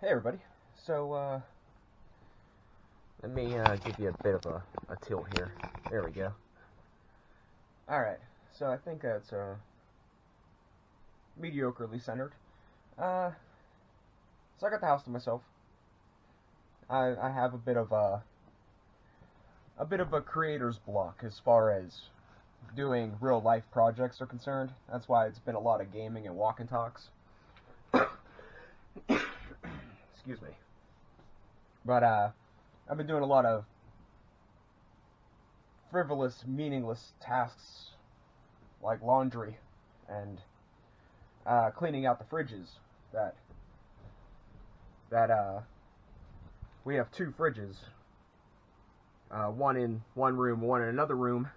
Hey everybody. So let me give you a bit of a tilt here. There we go. Alright, so I think that's mediocrely centered. So I got the house to myself. I have a bit of a creator's block as far as doing real life projects are concerned. That's why it's been a lot of gaming and walk and talks. Excuse me. But I've been doing a lot of frivolous, meaningless tasks like laundry and cleaning out the fridges. That we have two fridges, one in one room, one in another room,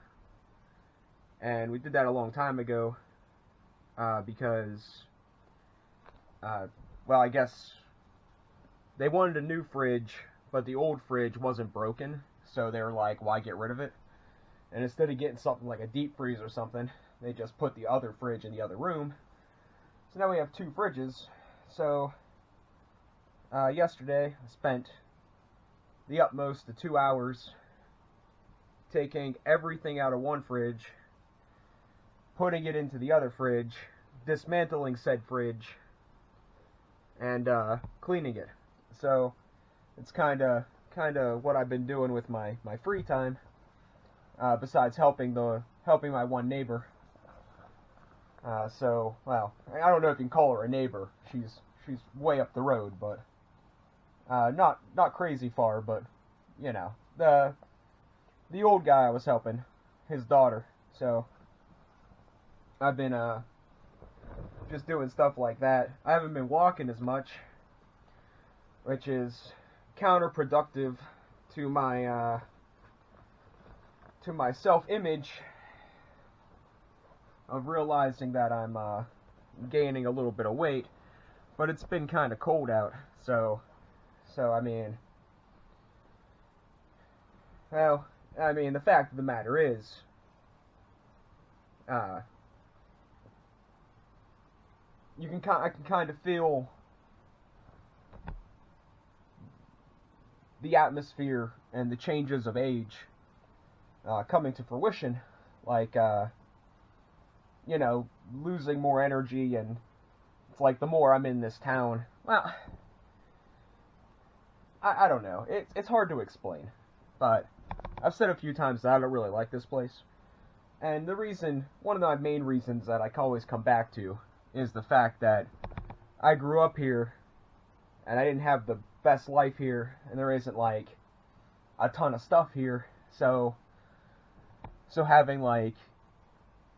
and we did that a long time ago because, well, I guess they wanted a new fridge, but the old fridge wasn't broken, so they were like, why get rid of it? And instead of getting something like a deep freeze or something, they just put the other fridge in the other room. So now we have two fridges. So yesterday I spent the utmost of 2 hours taking everything out of one fridge, putting it into the other fridge, dismantling said fridge, and cleaning it. So it's kind of what I've been doing with my free time, besides helping my one neighbor. So, well, I don't know if you can call her a neighbor. She's way up the road, but not crazy far. But you know, the old guy I was helping, his daughter. So I've been just doing stuff like that. I haven't been walking as much, which is counterproductive to my self-image of realizing that I'm gaining a little bit of weight. But it's been kind of cold out, so I mean, well, the fact of the matter is, I can kind of feel the atmosphere and the changes of age coming to fruition, like you know, losing more energy, and it's like the more I'm in this town, well, I don't know, it's hard to explain, but I've said a few times that I don't really like this place, and one of my main reasons that I can always come back to is the fact that I grew up here, and I didn't have the best life here, and there isn't like a ton of stuff here, so having like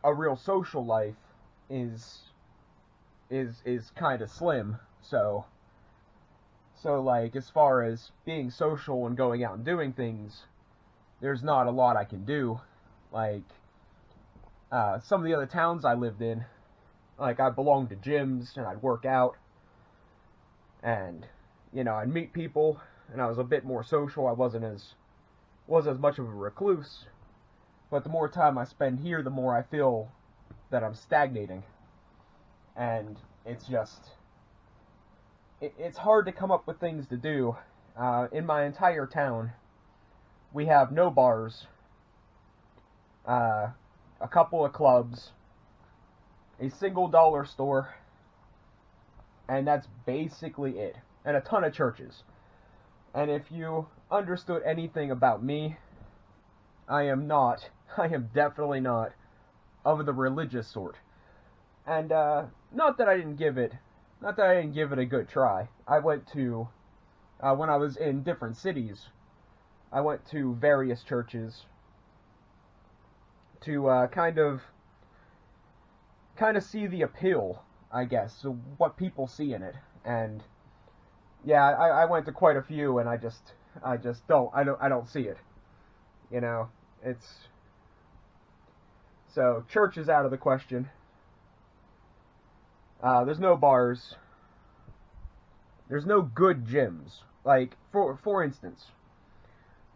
a real social life is kind of slim. So like, as far as being social and going out and doing things, there's not a lot I can do. Like some of the other towns I lived in, like, I belonged to gyms and I'd work out, and you know, I'd meet people, and I was a bit more social. I wasn't as much of a recluse. But the more time I spend here, the more I feel that I'm stagnating. And it's just, it's hard to come up with things to do. In my entire town, we have no bars, a couple of clubs, a single dollar store, and that's basically it. And a ton of churches. And if you understood anything about me, I am definitely not of the religious sort. And not that I didn't give it a good try. I went to, when I was in different cities, I went to various churches to kind of see the appeal, I guess, so what people see in it. And yeah, I went to quite a few, and I don't see it. You know, so church is out of the question. There's no bars. There's no good gyms. Like, for instance,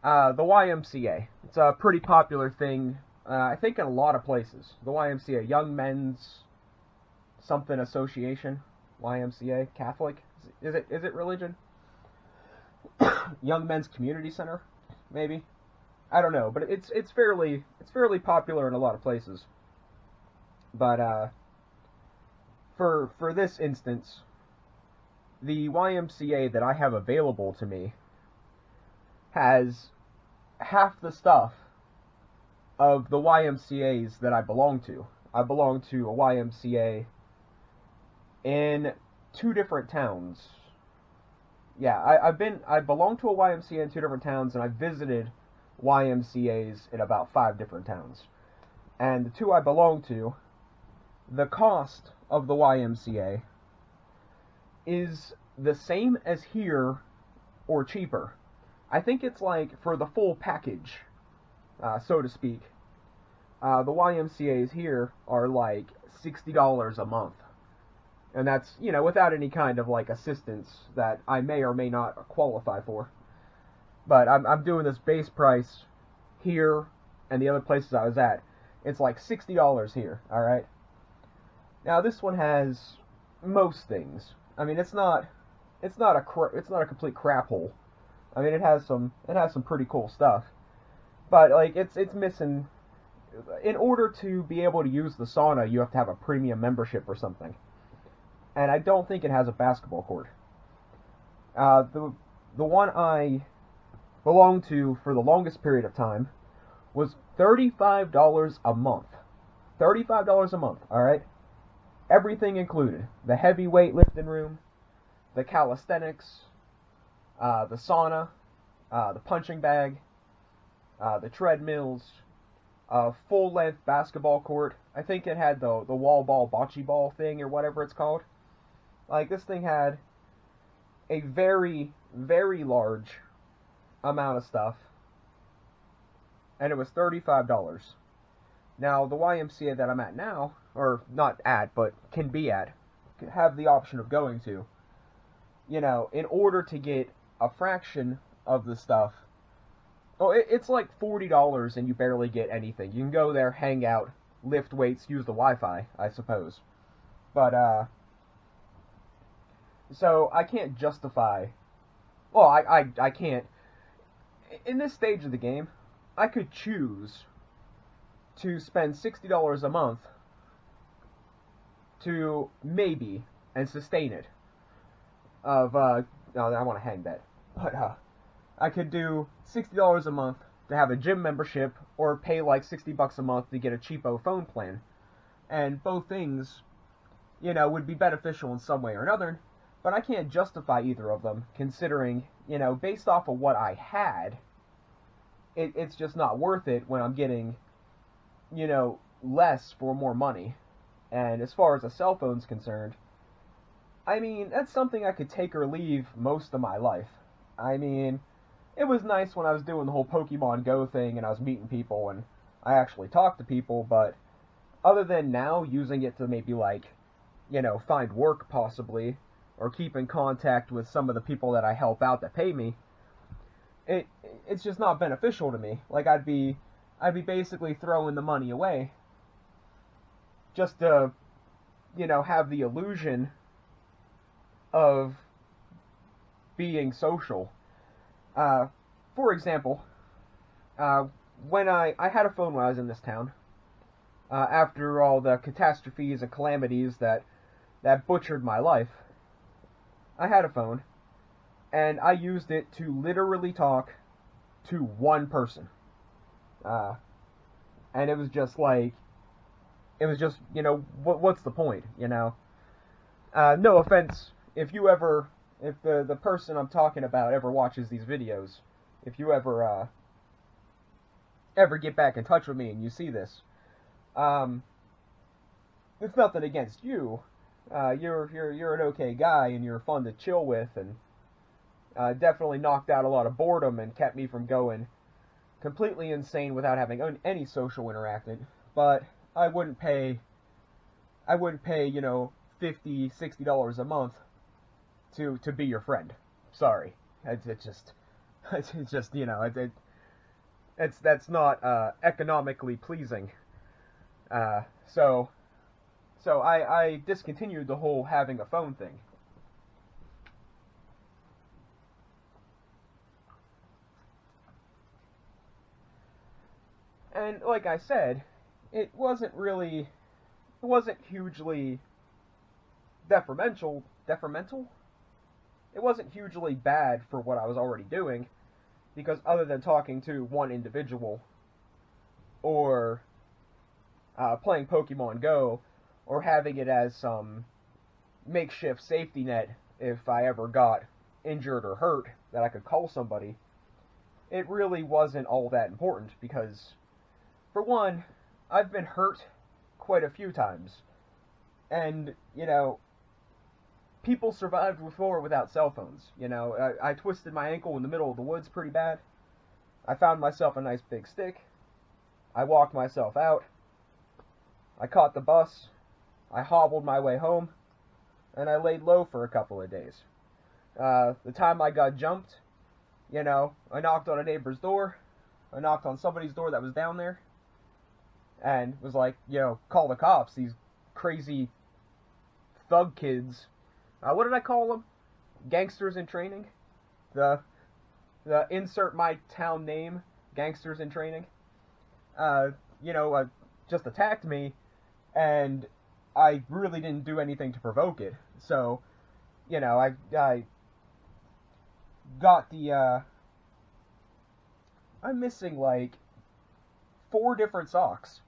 the YMCA. It's a pretty popular thing, I think, in a lot of places. The YMCA, Young Men's something association. YMCA, Catholic. Is it religion? Young Men's Community Center, maybe. I don't know, but it's fairly popular in a lot of places. But for this instance, the YMCA that I have available to me has half the stuff of the YMCA's that I belong to. I belong to a YMCA in 2 different towns. Yeah, I belong to a YMCA in 2 different towns, and I visited YMCA's in about 5 different towns. And the 2 I belong to, the cost of the YMCA is the same as here or cheaper. I think it's like for the full package, so to speak. The YMCA's here are like $60 a month. And that's, without any kind of like assistance that I may or may not qualify for. But I'm doing this base price here and the other places I was at. It's like $60 here, alright? Now this one has most things. I mean, it's not a complete crap hole. I mean, it has some pretty cool stuff. But like it's missing. In order to be able to use the sauna, you have to have a premium membership or something. And I don't think it has a basketball court. The one I belonged to for the longest period of time was $35 a month. $35 a month, alright? Everything included. The heavy weightlifting room, the calisthenics, the sauna, the punching bag, the treadmills, full-length basketball court. I think it had the wall ball, bocce ball thing, or whatever it's called. Like, this thing had a very, very large amount of stuff, and it was $35. Now, the YMCA that I'm at now, or not at, but can be at, can have the option of going to, in order to get a fraction of the stuff, it's like $40 and you barely get anything. You can go there, hang out, lift weights, use the Wi-Fi, I suppose. But, so I can't justify, well, I can't, in this stage of the game, I could choose to spend $60 a month to maybe, and sustain it, no, I want to hang that, but, I could do $60 a month to have a gym membership, or pay like $60 a month to get a cheapo phone plan. And both things, would be beneficial in some way or another, but I can't justify either of them, considering, based off of what I had, it's just not worth it when I'm getting, less for more money. And as far as a cell phone's concerned, I mean, that's something I could take or leave most of my life. I mean, it was nice when I was doing the whole Pokemon Go thing and I was meeting people and I actually talked to people, but other than now using it to maybe like, find work possibly, or keep in contact with some of the people that I help out that pay me, it's just not beneficial to me. Like, I'd be basically throwing the money away just to, have the illusion of being social. For example, when I had a phone when I was in this town, after all the catastrophes and calamities that butchered my life, I had a phone, and I used it to literally talk to one person. And it was just like, what's the point, No offense, if the person I'm talking about ever watches these videos, if you ever get back in touch with me and you see this, it's nothing against you. You're an okay guy and you're fun to chill with, and definitely knocked out a lot of boredom and kept me from going completely insane without having any social interaction. But I wouldn't pay $50, $60 a month to be your friend. Sorry, it's just that's not economically pleasing. So I discontinued the whole having a phone thing. And like I said, it wasn't hugely detrimental? It wasn't hugely bad for what I was already doing, because other than talking to one individual, or playing Pokemon Go, or having it as some makeshift safety net if I ever got injured or hurt that I could call somebody, it really wasn't all that important, because, for one, I've been hurt quite a few times, and, people survived before without cell phones. I twisted my ankle in the middle of the woods pretty bad. I found myself a nice big stick. I walked myself out. I caught the bus. I hobbled my way home. And I laid low for a couple of days. The time I got jumped, I knocked on a neighbor's door. I knocked on somebody's door that was down there. And was like, call the cops. These crazy thug kids. What did I call them? Gangsters in training? The insert my town name, gangsters in training. Just attacked me, and I really didn't do anything to provoke it. So, I got I'm missing like 4 different socks.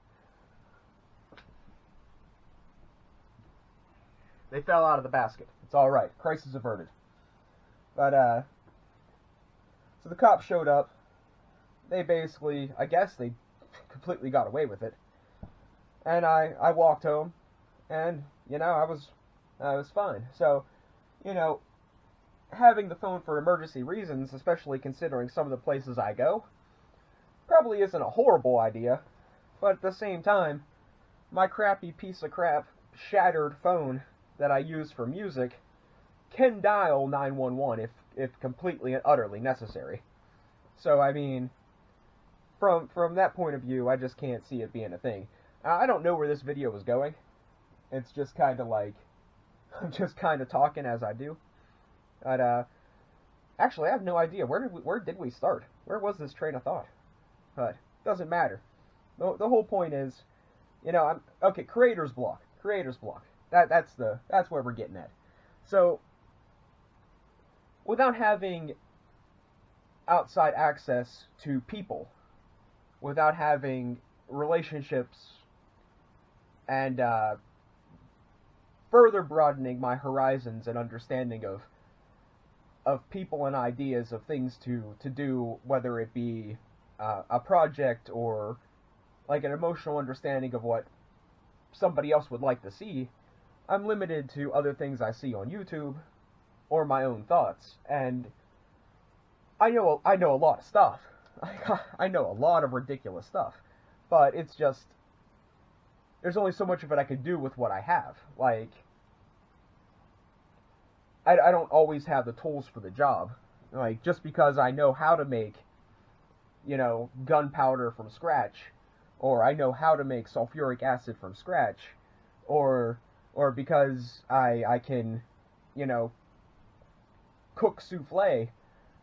They fell out of the basket. It's alright. Crisis averted. But, so the cops showed up. They basically, I guess they completely got away with it. And I walked home, and, I was fine. So, having the phone for emergency reasons, especially considering some of the places I go, probably isn't a horrible idea. But at the same time, my crappy piece of crap, shattered phone that I use for music can dial 911 if completely and utterly necessary. So, I mean, from that point of view, I just can't see it being a thing. I don't know where this video is going. It's just kind of like, I'm just kind of talking as I do. But, actually, I have no idea. Where did we start? Where was this train of thought? But, doesn't matter. The whole point is, okay, creator's block. That's where we're getting at. So, without having outside access to people, without having relationships, and further broadening my horizons and understanding of people and ideas of things to do, whether it be a project or like an emotional understanding of what somebody else would like to see, I'm limited to other things I see on YouTube or my own thoughts. And I know a lot of stuff. I know a lot of ridiculous stuff. But it's just, there's only so much of it I can do with what I have. Like, I don't always have the tools for the job. Like, just because I know how to make, gunpowder from scratch, or I know how to make sulfuric acid from scratch, or because I can, cook souffle,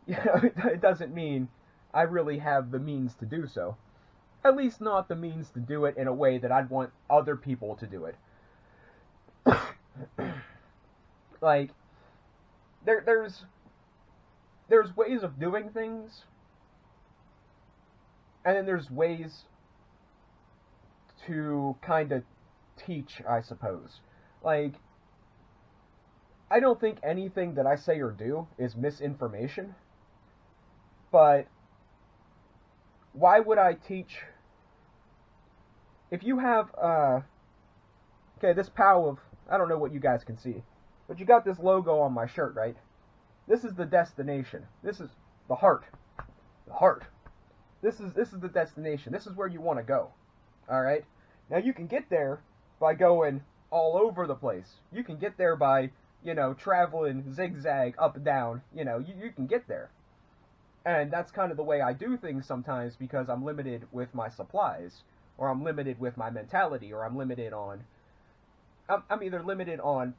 it doesn't mean I really have the means to do so. At least not the means to do it in a way that I'd want other people to do it. Like, there's ways of doing things, and then there's ways to kind of teach, I suppose. Like, I don't think anything that I say or do is misinformation, but why would I teach? If you have, okay, this POW of, I don't know what you guys can see, but you got this logo on my shirt, right? This is the destination. This is the heart. The heart. This is the destination. This is where you want to go. Alright? Now you can get there by going all over the place. You can get there by, traveling zigzag up and down. You can get there. And that's kind of the way I do things sometimes, because I'm limited with my supplies, or I'm limited with my mentality, or I'm either limited on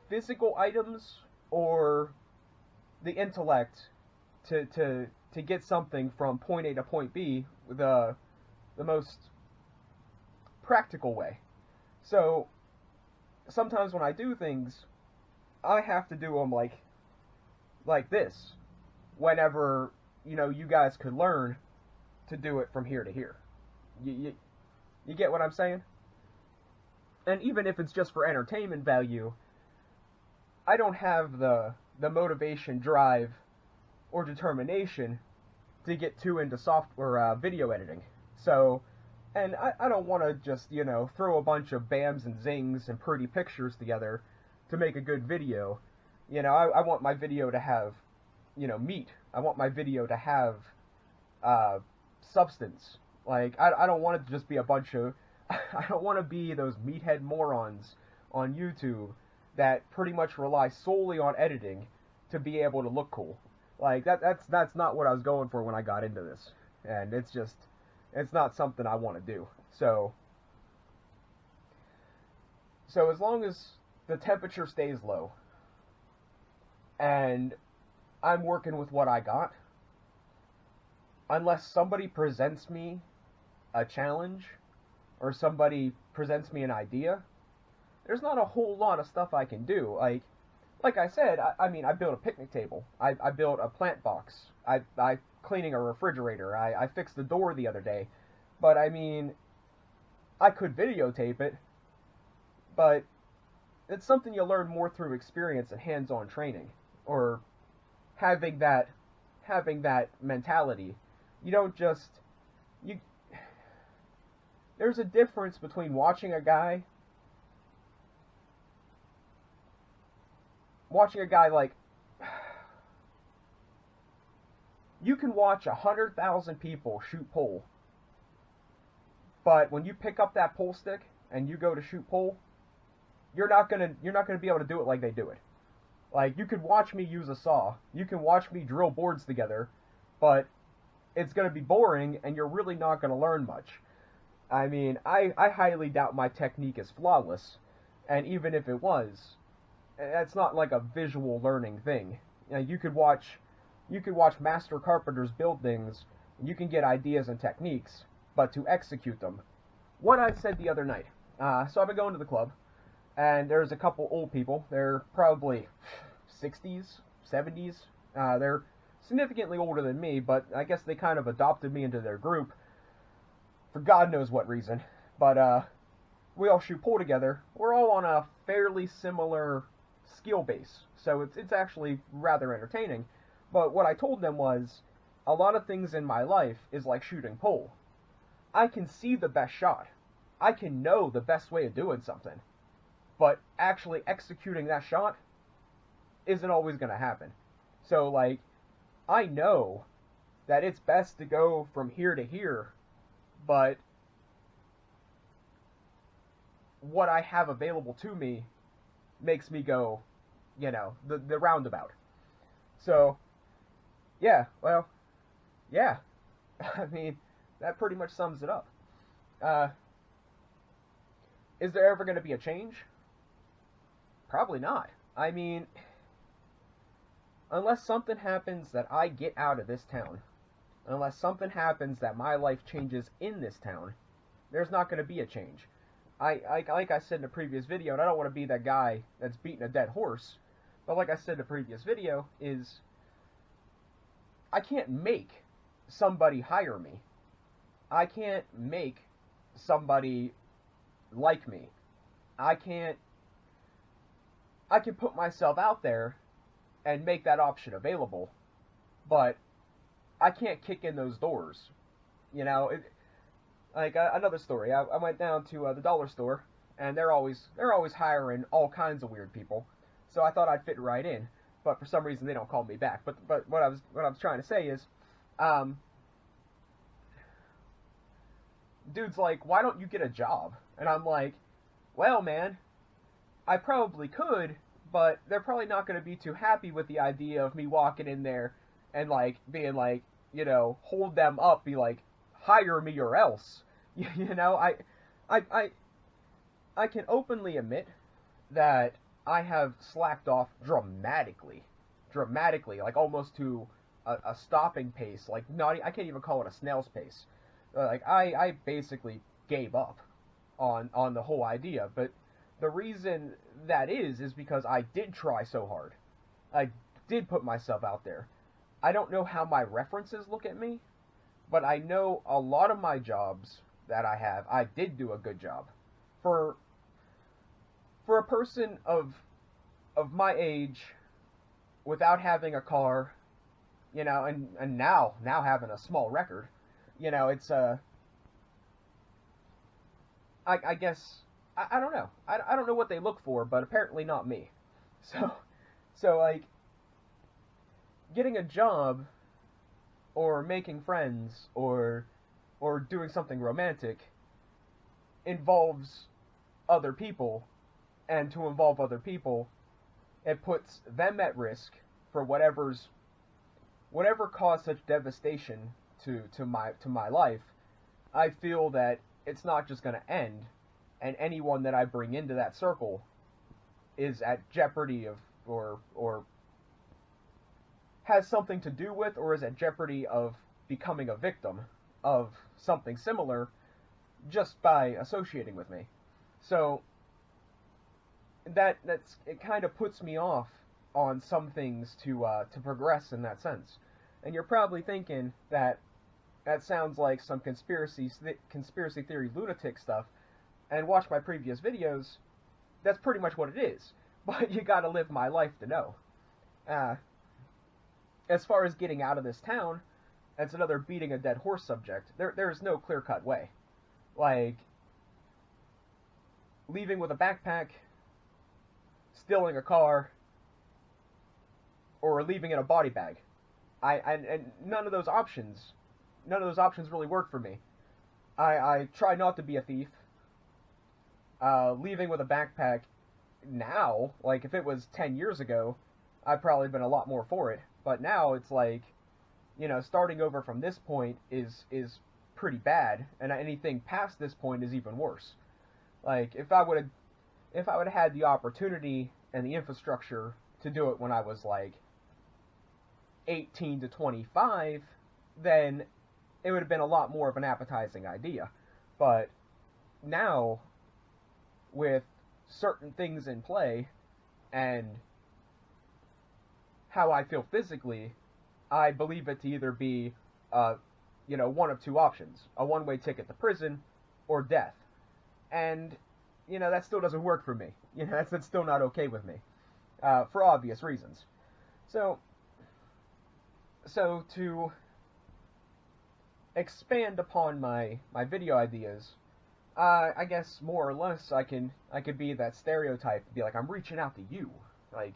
physical items or the intellect to get something from point A to point B the most practical way. So sometimes when I do things, I have to do them like this. Whenever you guys could learn to do it from here to here. You get what I'm saying? And even if it's just for entertainment value, I don't have the motivation, drive, or determination to get too into software video editing. So, and I don't want to just, throw a bunch of bams and zings and pretty pictures together to make a good video. I want my video to have, meat. I want my video to have substance. Like, I don't want it to just be a bunch of... I don't want to be those meathead morons on YouTube that pretty much rely solely on editing to be able to look cool. Like, that's not what I was going for when I got into this. And it's not something I want to do. So as long as the temperature stays low, and I'm working with what I got, unless somebody presents me a challenge, or somebody presents me an idea, there's not a whole lot of stuff I can do. Like I said, I mean, I built a picnic table. I built a plant box. I cleaning a refrigerator. I fixed the door the other day. But, I mean, I could videotape it, but it's something you learn more through experience and hands-on training, or having that mentality. You don't just... There's a difference between watching a guy like... You can watch 100,000 people shoot pole, but when you pick up that pole stick and you go to shoot pole, you're not gonna be able to do it like they do it. Like, you could watch me use a saw, you can watch me drill boards together, but it's gonna be boring and you're really not gonna learn much. I mean, I highly doubt my technique is flawless, and even if it was, that's not like a visual learning thing. You could watch master carpenters build things, and you can get ideas and techniques, but to execute them. What I said the other night, so I've been going to the club, and there's a couple old people. They're probably 60s, 70s. They're significantly older than me, but I guess they kind of adopted me into their group for God knows what reason. But we all shoot pool together. We're all on a fairly similar skill base, so it's actually rather entertaining. But what I told them was, a lot of things in my life is like shooting pool. I can see the best shot. I can know the best way of doing something. But actually executing that shot isn't always going to happen. So, like, I know that it's best to go from here to here, but what I have available to me makes me go, the roundabout. So, yeah, well, yeah. I mean, that pretty much sums it up. Is there ever going to be a change? Probably not. I mean, unless something happens that I get out of this town, unless something happens that my life changes in this town, there's not going to be a change. Like I said in a previous video, and I don't want to be that guy that's beating a dead horse, but like I said in a previous video, is I can't make somebody hire me. I can't make somebody like me. I can put myself out there and make that option available, but I can't kick in those doors. Another story. I went down to the dollar store, and they're always hiring all kinds of weird people. So I thought I'd fit right in, but for some reason they don't call me back. But what I was trying to say is, dude's like, why don't you get a job? And I'm like, well, man, I probably could, but they're probably not going to be too happy with the idea of me walking in there and like being like, hold them up, be like, hire me or else. I can openly admit that I have slacked off dramatically, like almost to a stopping pace, like I can't even call it a snail's pace. Like I basically gave up on the whole idea. But the reason that is because I did try so hard. I did put myself out there. I don't know how my references look at me, but I know a lot of my jobs that I have, I did do a good job. For for a person of my age, without having a car, and now having a small record, it's I guess I don't know. I don't know what they look for, but apparently not me. So like getting a job or making friends or doing something romantic involves other people, and to involve other people, it puts them at risk for whatever caused such devastation to my life. I feel that it's not just going to end, and anyone that I bring into that circle is at jeopardy of or has something to do with or is at jeopardy of becoming a victim of something similar just by associating with me. So it kind of puts me off on some things to progress in that sense. And you're probably thinking that sounds like some conspiracy theory lunatic stuff. And watch my previous videos. That's pretty much what it is. But you got to live my life to know. As far as getting out of this town, that's another beating a dead horse subject. There's no clear-cut way. Like leaving with a backpack, stealing a car, or leaving in a body bag. And none of those options really work for me. I try not to be a thief. Leaving with a backpack now, like if it was 10 years ago, I'd probably been a lot more for it. But now it's like, starting over from this point is pretty bad, and anything past this point is even worse. Like if I would have had the opportunity and the infrastructure to do it when I was like 18 to 25, then it would have been a lot more of an appetizing idea. But now, with certain things in play and how I feel physically, I believe it to either be, one of two options: a one-way ticket to prison or death. And that still doesn't work for me. That's still not okay with me, for obvious reasons. So to expand upon my video ideas, I guess more or less I could be that stereotype, be like, I'm reaching out to you, like,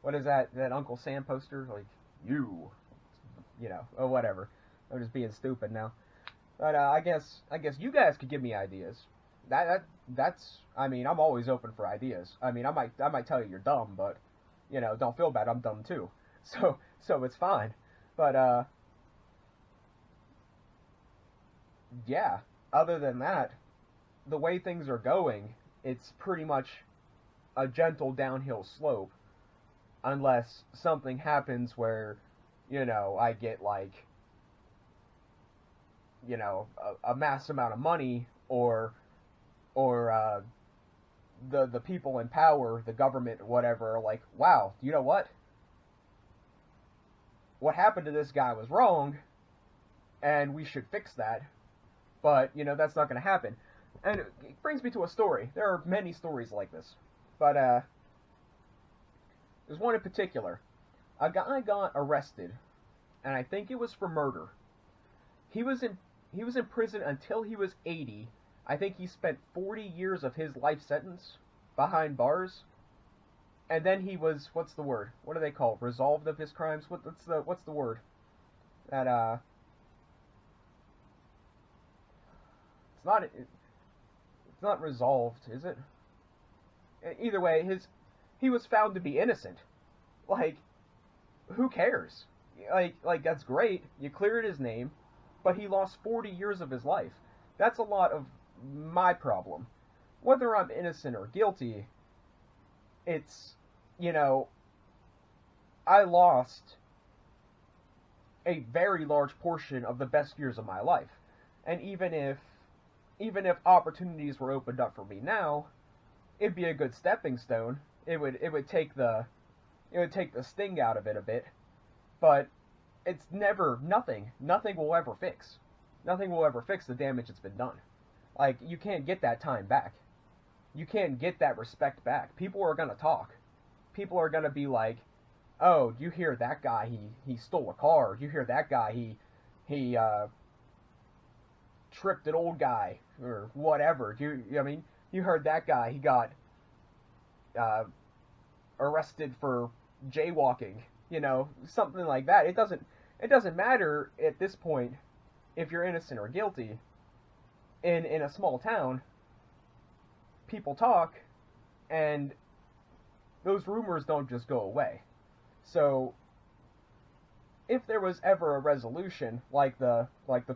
what is that Uncle Sam poster, like, you, or whatever. I'm just being stupid now, but I guess you guys could give me ideas. That's I mean, I'm always open for ideas. I mean, I might tell you you're dumb, but don't feel bad, I'm dumb too. So it's fine. But yeah, other than that, the way things are going, it's pretty much a gentle downhill slope, unless something happens where, I get like, a mass amount of money, or the people in power, the government, whatever, are like, wow, you know what? What happened to this guy was wrong, and we should fix that. But, that's not going to happen. And it brings me to a story. There are many stories like this. But, there's one in particular. A guy got arrested, and I think it was for murder. He was in prison until he was 80. I think he spent 40 years of his life sentence behind bars. And then he was, what's the word? What do they call it? Resolved of his crimes? What's the word? That, it's not resolved, is it? Either way, he was found to be innocent. Like, who cares? Like that's great. You cleared his name, but he lost 40 years of his life. That's a lot of my problem. Whether I'm innocent or guilty, it's, I lost a very large portion of the best years of my life. And even if opportunities were opened up for me now, it'd be a good stepping stone. It would take the sting out of it a bit, but it's never nothing. Nothing will ever fix. Nothing will ever fix the damage that's been done. Like, you can't get that time back. You can't get that respect back. People are gonna talk. People are gonna be like, "Oh, you hear that guy? He stole a car. You hear that guy? He tripped an old guy or whatever. You heard that guy? He got arrested for jaywalking. Something like that. It doesn't matter at this point if you're innocent or guilty. In a small town, people talk, and those rumors don't just go away. So if there was ever a resolution, like the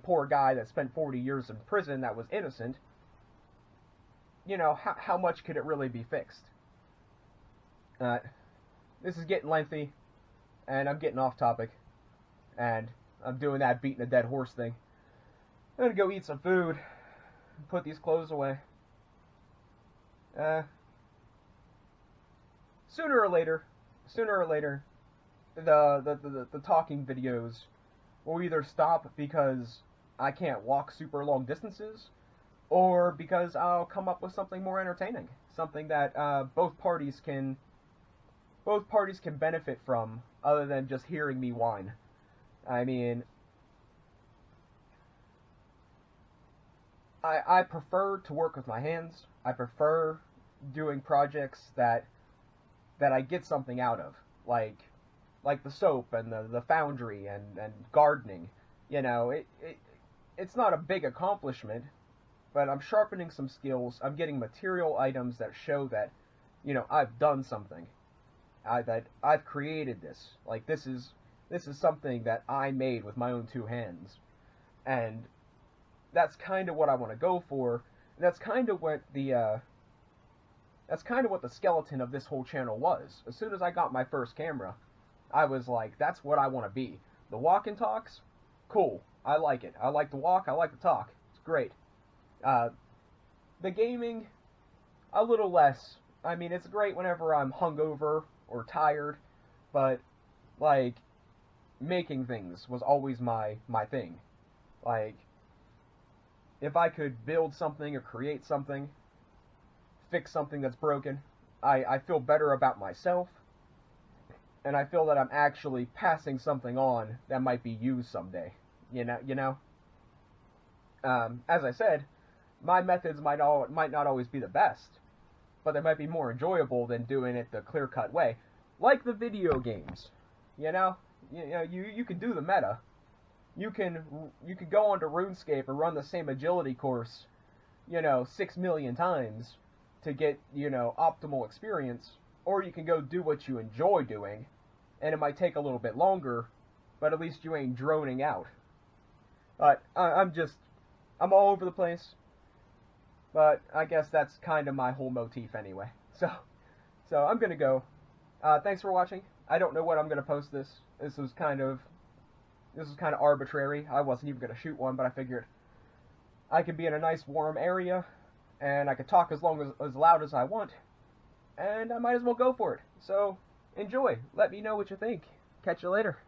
poor guy that spent 40 years in prison that was innocent, how much could it really be fixed? This is getting lengthy, and I'm getting off topic, and I'm doing that beating a dead horse thing. I'm gonna go eat some food, put these clothes away. Sooner or later, the talking videos will either stop because I can't walk super long distances, or because I'll come up with something more entertaining, something that both parties can benefit from, other than just hearing me whine. I mean, I prefer to work with my hands. I prefer doing projects that I get something out of, like the soap and the foundry and gardening. It's not a big accomplishment, but I'm sharpening some skills. I'm getting material items that show that, I've done something. That I've created this. Like, this is something that I made with my own two hands. And that's kind of what I want to go for. And that's kind of what the skeleton of this whole channel was. As soon as I got my first camera, I was like, that's what I want to be. The walk and talks, cool. I like it. I like to walk. I like to talk. It's great. The gaming, a little less. I mean, it's great whenever I'm hungover or tired, but, like, making things was always my thing. Like, if I could build something or create something, fix something that's broken, I feel better about myself, and I feel that I'm actually passing something on that might be used someday. As I said, my methods might not always be the best, but they might be more enjoyable than doing it the clear-cut way, like the video games. You can do the meta. You can go onto RuneScape and run the same agility course, 6 million times to get, optimal experience, or you can go do what you enjoy doing, and it might take a little bit longer, but at least you ain't droning out. But I'm all over the place, but I guess that's kind of my whole motif anyway. So I'm gonna go. Thanks for watching. I don't know what I'm gonna post this. This was kind of arbitrary. I wasn't even gonna shoot one, but I figured I could be in a nice warm area, and I could talk as loud as I want, and I might as well go for it. So enjoy. Let me know what you think. Catch you later.